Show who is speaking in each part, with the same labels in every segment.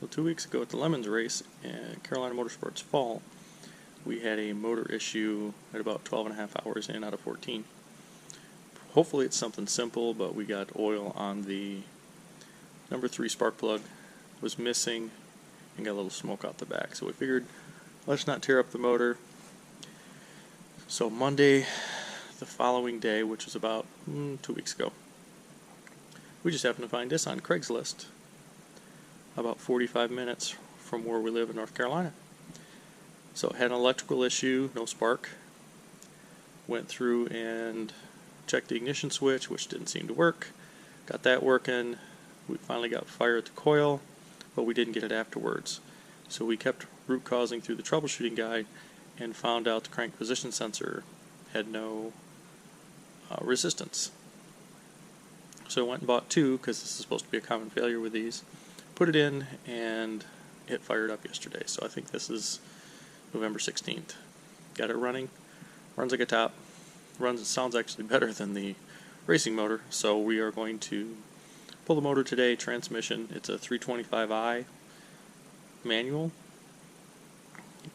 Speaker 1: Well, 2 weeks ago at the Lemons race at Carolina Motorsports Fall, we had a motor issue at about 12 and a half hours in out of 14. Hopefully it's something simple, but we got oil on the number 3 spark plug, was missing, and got a little smoke out the back. So we figured, let's not tear up the motor. So Monday, the following day, which was about 2 weeks ago, we just happened to find this on Craigslist, about 45 minutes from where we live in North Carolina. So it had an electrical issue, no spark. Went through and checked the ignition switch, which didn't seem to work. Got that working. We finally got fire at the coil, but we didn't get it afterwards. So we kept root causing through the troubleshooting guide and found out the crank position sensor had no resistance. So I went and bought 2, because this is supposed to be a common failure with these. Put it in, and it fired up yesterday. So I think this is November 16th. Got it running. Runs like a top. Sounds actually better than the racing motor. So we are going to pull the motor today. Transmission. It's a 325i manual.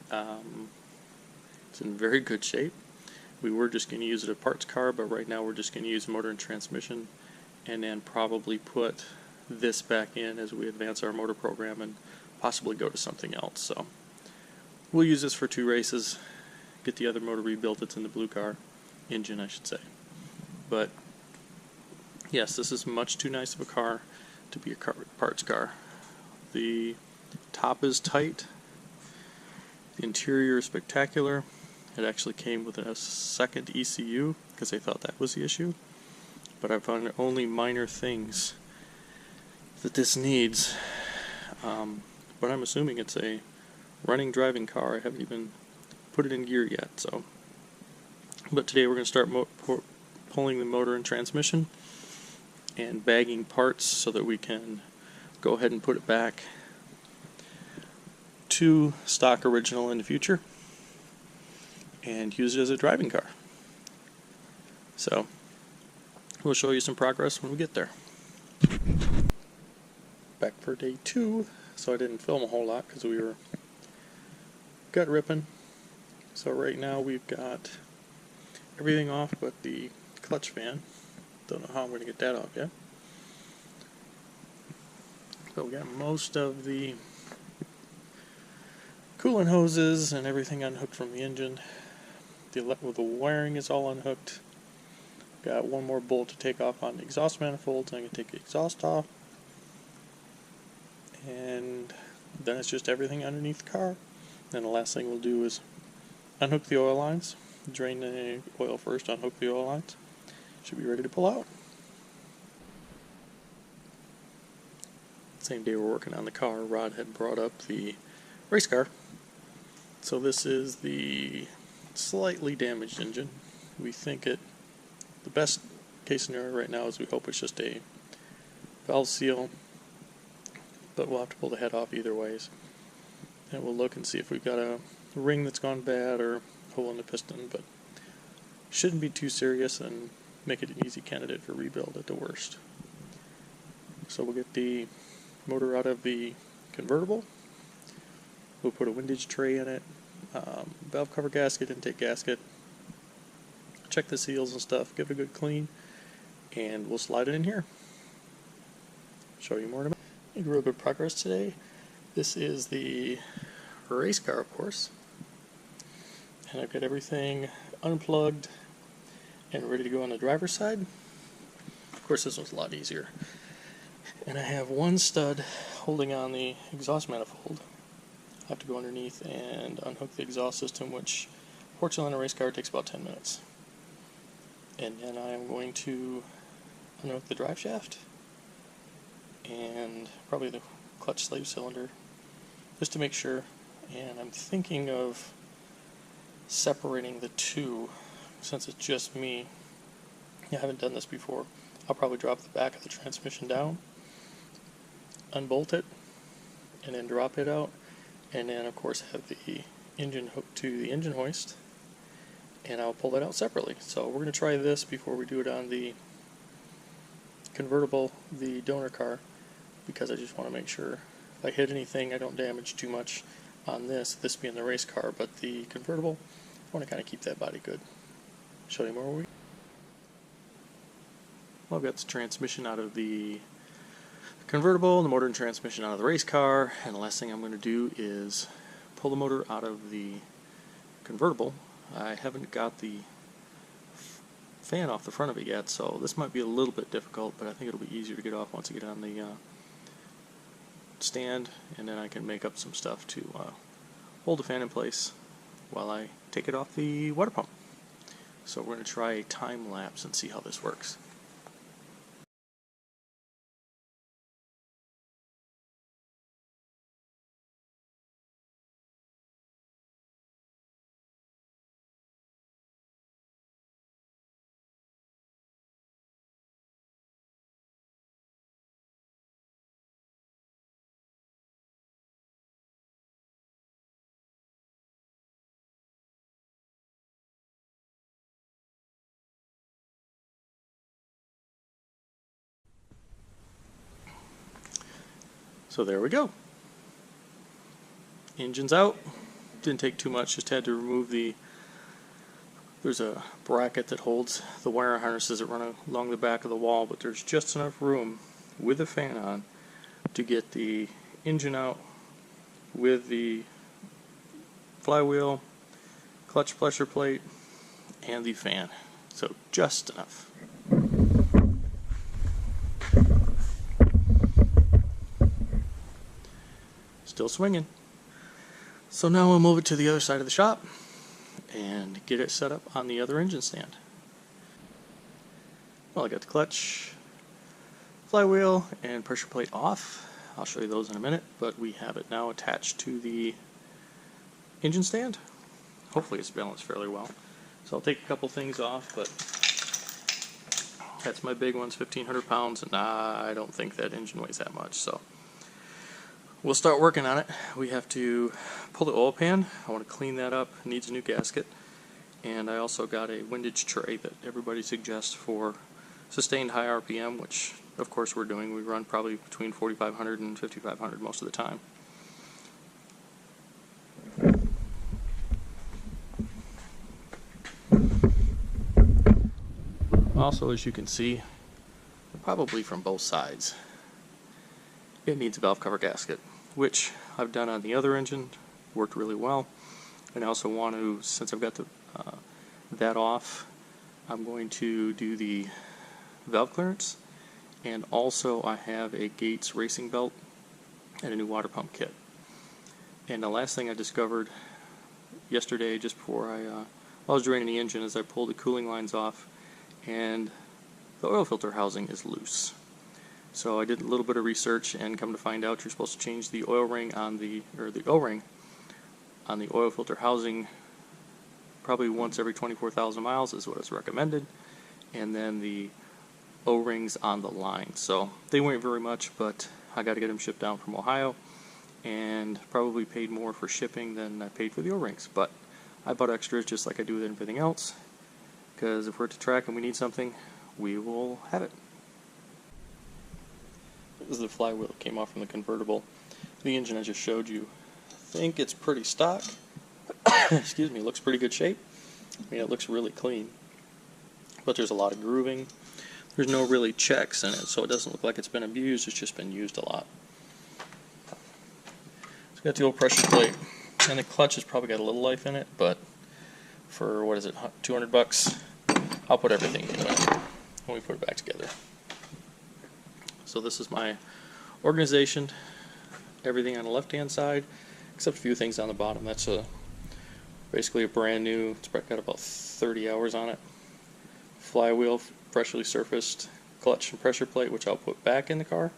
Speaker 1: It's in very good shape. We were just going to use it at parts car, but right now we're just going to use motor and transmission, and then probably put this back in as we advance our motor program and possibly go to something else. So we'll use this for 2 races, get the other motor rebuilt. It's in the blue car engine, I should say. But yes, this is much too nice of a car to be a parts car. The top is tight, the interior is spectacular. It actually came with a second ECU because they thought that was the issue, but I found only minor things that this needs. But I'm assuming it's a running driving car. I haven't even put it in gear yet. So, but today we're going to start pulling the motor and transmission and bagging parts so that we can go ahead and put it back to stock original in the future and use it as a driving car. So we'll show you some progress when we get there. Back for day 2, so I didn't film a whole lot because we were gut ripping. So right now we've got everything off but the clutch fan. Don't know how I'm going to get that off yet. But we got most of the coolant hoses and everything unhooked from the engine. The wiring is all unhooked. Got one more bolt to take off on the exhaust manifolds. I'm going to take the exhaust off. And then it's just everything underneath the car. Then the last thing we'll do is unhook the oil lines. Drain the oil first, unhook the oil lines. Should be ready to pull out. Same day we're working on the car, Rod had brought up the race car. So this is the slightly damaged engine. We think the best case scenario right now is we hope it's just a valve seal, but we'll have to pull the head off either ways. And we'll look and see if we've got a ring that's gone bad or a hole in the piston, but shouldn't be too serious and make it an easy candidate for rebuild at the worst. So we'll get the motor out of the convertible. We'll put a windage tray in it, valve cover gasket, intake gasket, check the seals and stuff, give it a good clean, and we'll slide it in here. Show you more in a minute. Made real good progress today. This is the race car, of course, and I've got everything unplugged and ready to go on the driver's side. Of course, this one's a lot easier. And I have one stud holding on the exhaust manifold. I have to go underneath and unhook the exhaust system, which fortunately on a race car takes about 10 minutes. And then I am going to unhook the drive shaft and probably the clutch slave cylinder just to make sure. And I'm thinking of separating the two since it's just me. I haven't done this before. I'll probably drop the back of the transmission down, unbolt it, and then drop it out, and then of course have the engine hooked to the engine hoist, and I'll pull that out separately. So we're going to try this before we do it on the convertible, the donor car, because I just want to make sure if I hit anything, I don't damage too much on this being the race car, but the convertible, I want to kind of keep that body good. Show you more. Well, I've got the transmission out of the convertible, the motor and transmission out of the race car, and the last thing I'm going to do is pull the motor out of the convertible. I haven't got the fan off the front of it yet, so this might be a little bit difficult, but I think it'll be easier to get off once I get on the stand, and then I can make up some stuff to hold the fan in place while I take it off the water pump. So we're going to try a time lapse and see how this works. So there we go. Engine's out. Didn't take too much, just had to remove there's a bracket that holds the wire harnesses that run along the back of the wall, but there's just enough room with the fan on to get the engine out with the flywheel, clutch pressure plate, and the fan. So just enough. Still swinging. So now we'll move it to the other side of the shop and get it set up on the other engine stand. Well, I got the clutch, flywheel, and pressure plate off. I'll show you those in a minute, but we have it now attached to the engine stand. Hopefully it's balanced fairly well. So I'll take a couple things off, but that's my big one's 1,500 pounds, and I don't think that engine weighs that much. So we'll start working on it. We have to pull the oil pan. I want to clean that up. It needs a new gasket. And I also got a windage tray that everybody suggests for sustained high RPM, which of course we're doing. We run probably between 4,500 and 5,500 most of the time. Also, as you can see, probably from both sides, it needs a valve cover gasket, which I've done on the other engine, worked really well. And I also want to, since I've got that off, I'm going to do the valve clearance, and also I have a Gates racing belt and a new water pump kit. And the last thing I discovered yesterday, just before I was draining the engine, is I pulled the cooling lines off, and the oil filter housing is loose. So I did a little bit of research, and come to find out you're supposed to change the oil ring on the O-ring on the oil filter housing probably once every 24,000 miles is what is recommended, and then the O-rings on the line. So they weren't very much, but I got to get them shipped down from Ohio, and probably paid more for shipping than I paid for the O-rings. But I bought extras just like I do with everything else, because if we're at the track and we need something, we will have it. This is the flywheel that came off from the convertible. The engine I just showed you, I think it's pretty stock. Excuse me, looks pretty good shape. I mean, it looks really clean. But there's a lot of grooving. There's no really checks in it, so it doesn't look like it's been abused. It's just been used a lot. It's got the old pressure plate, and the clutch has probably got a little life in it, but for, what is it, 200 bucks, I'll put everything in it when we put it back together. So this is my organization. Everything on the left-hand side, except a few things on the bottom. That's basically a brand new, it's got about 30 hours on it. Flywheel, freshly surfaced, clutch and pressure plate, which I'll put back in the car.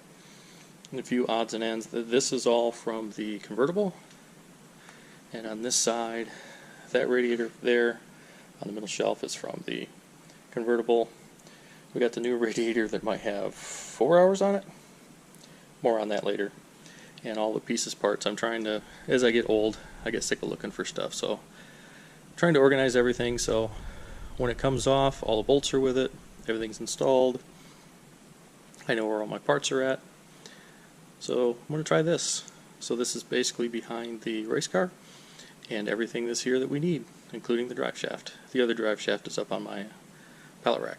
Speaker 1: And a few odds and ends. This is all from the convertible. And on this side, that radiator there on the middle shelf is from the convertible. We got the new radiator that might have 4 hours on it. More on that later. And all the pieces, parts, I'm trying to, as I get old, I get sick of looking for stuff. So I'm trying to organize everything so when it comes off, all the bolts are with it, everything's installed. I know where all my parts are at. So I'm going to try this. So this is basically behind the race car and everything that's here that we need, including the drive shaft. The other drive shaft is up on my pallet rack.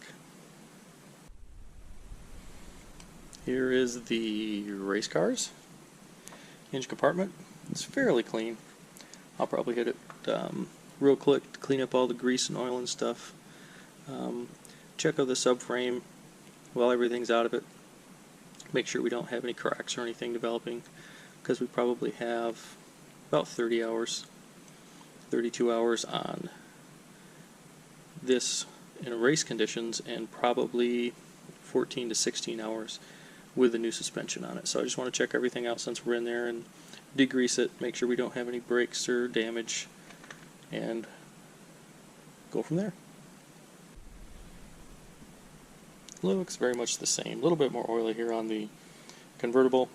Speaker 1: Here is the race car's hinge compartment. It's fairly clean. I'll probably hit it real quick to clean up all the grease and oil and stuff. Check out the subframe while everything's out of it. Make sure we don't have any cracks or anything developing, because we probably have about 30 hours, 32 hours on this in race conditions, and probably 14 to 16 hours with the new suspension on it. So I just want to check everything out since we're in there and degrease it, make sure we don't have any breaks or damage, and go from there. Looks very much the same. A little bit more oily here on the convertible,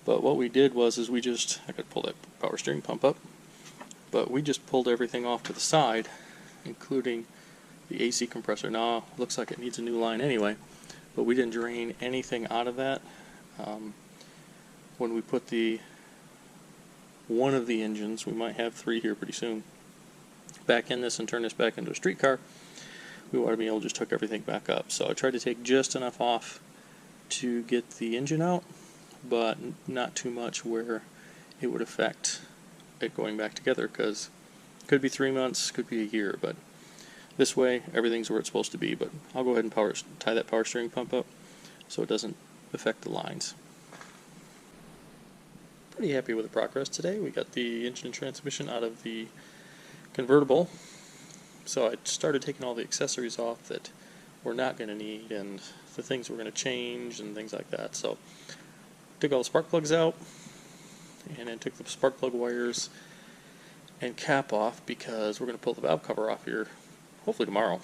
Speaker 1: but what we did was I could pull that power steering pump up, but we just pulled everything off to the side, including the AC compressor. Now looks like it needs a new line anyway, but we didn't drain anything out of that. When we put one of the engines, we might have 3 here pretty soon, back in this and turn this back into a street car, we want to be able to just hook everything back up. So I tried to take just enough off to get the engine out, but not too much where it would affect it going back together, because it could be 3 months, could be a year, but this way everything's where it's supposed to be. But I'll go ahead and tie that power steering pump up so it doesn't affect the lines. Pretty happy with the progress today. We got the engine and transmission out of the convertible. So I started taking all the accessories off that we're not going to need and the things we're going to change and things like that. So took all the spark plugs out and then took the spark plug wires and cap off, because we're going to pull the valve cover off here hopefully tomorrow.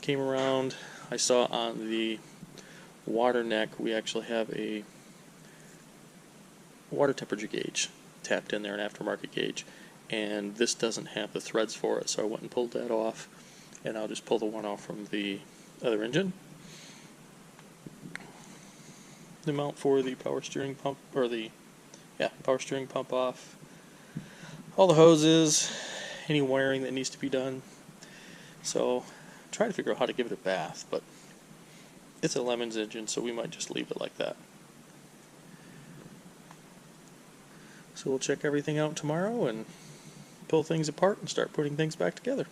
Speaker 1: Came around, I saw on the water neck we actually have a water temperature gauge tapped in there, an aftermarket gauge, and this doesn't have the threads for it, so I went and pulled that off, and I'll just pull the one off from the other engine. The mount for the power steering pump, power steering pump off. All the hoses, any wiring that needs to be done. So try to figure out how to give it a bath, but it's a Lemons engine, so we might just leave it like that. So we'll check everything out tomorrow and pull things apart and start putting things back together.